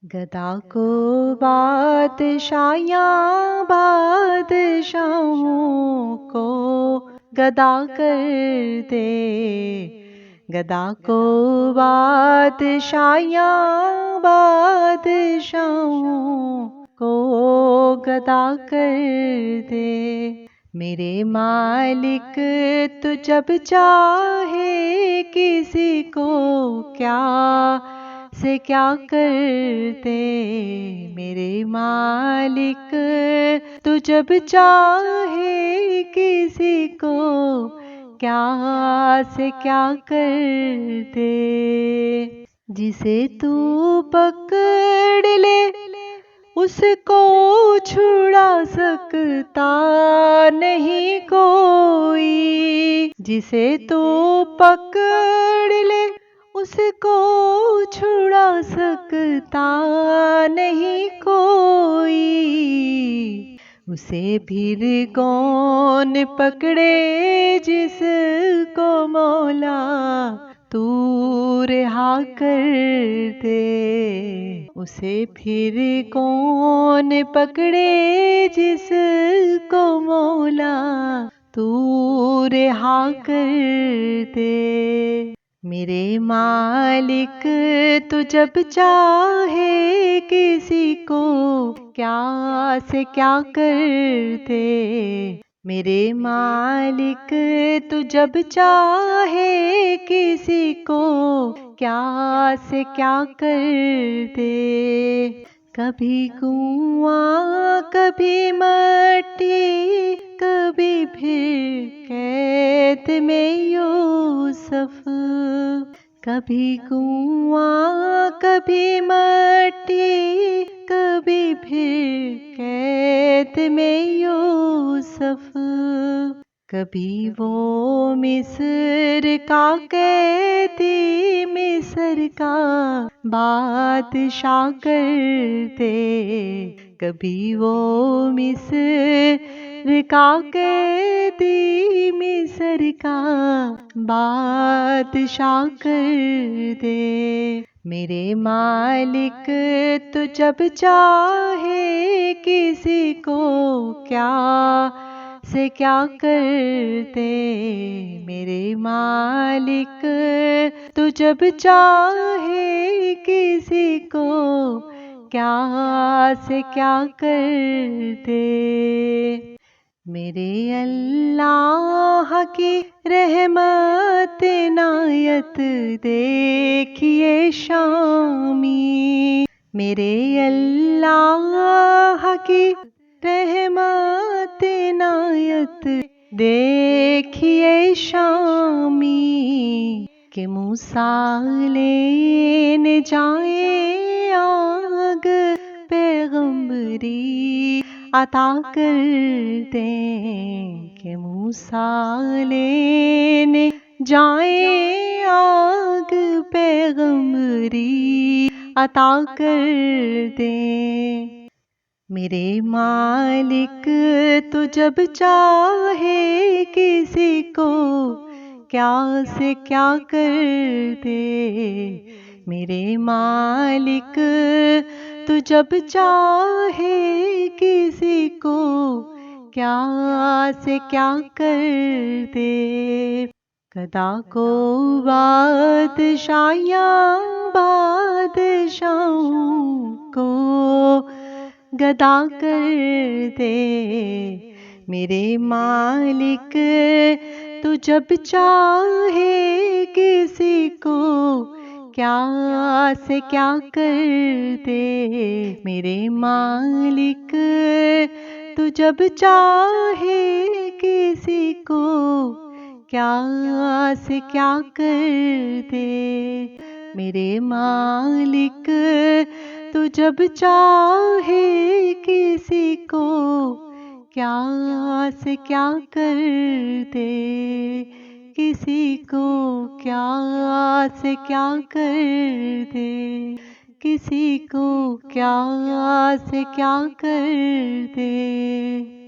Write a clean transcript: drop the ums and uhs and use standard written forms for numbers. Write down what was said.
گدا کو بادشاہیاں بادشاہوں کو گدا کر دے، گدا کو بادشاہیاں بادشاہوں کو گدا کر دے۔ میرے مالک تو جب چاہے کسی کو کیا سے کیا کر دے، میرے مالک تو جب چاہے کسی کو کیا سے کیا کر دے۔ جسے تو پکڑ لے اس کو چھڑا سکتا نہیں کوئی، جسے تو پکڑ لے اس کو چھڑا سکتا نہیں کوئی۔ اسے پھر کون پکڑے جس کو مولا تو رہا کر دے، اسے پھر کون پکڑے جس کو مولا تو رہا کر دے۔ میرے مالک تو جب چاہے کسی کو کیا سے کیا کر دے، میرے مالک تو جب چاہے کسی کو کیا سے کیا کر دے۔ کبھی کنواں کبھی مٹی کبھی پھر قید میں یوسف، کبھی کنواں کبھی مٹی کبھی پھر قید میں یوسف، کبھی وہ مصر کا قیدی مصر کا بادشاہ کر دے، کبھی وہ مصر کا قیدی مصر کا بادشاہ کر دے۔ میرے مالک تو جب چاہے کسی کو کیا سے کیا کر دے، میرے مالک تو جب چاہے کسی کو کیا سے کیا کر دے۔ میرے اللہ کی رحمت عنایت دیکھیے شامی، میرے اللہ کی رحمت عنایت دیکھیے شامی، کہ موسیٰ لینے جائیں آگ پیغمبری عطا کر دیں، کہ موسیٰ لینے جائیں آگ پیغمبری عطا کر دیں۔ میرے مالک تو جب چاہے کسی کو کیا سے کیا کر دے، میرے مالک تو جب چاہے کسی کو کیا سے کیا کر دے۔ گدا کو بادشاہیاں بادشاہوں کو گدا کر دے، میرے مالک تو جب چاہے کسی کو کیا سے کیا کر دے، میرے مالک تو جب چاہے کسی کو کیا سے کیا کر دے، میرے مالک تو جب چاہے کسی کو کیا سے کیا کر دے، کسی کو کیا سے کیا کر دے، کسی کو کیا سے کیا کر دے۔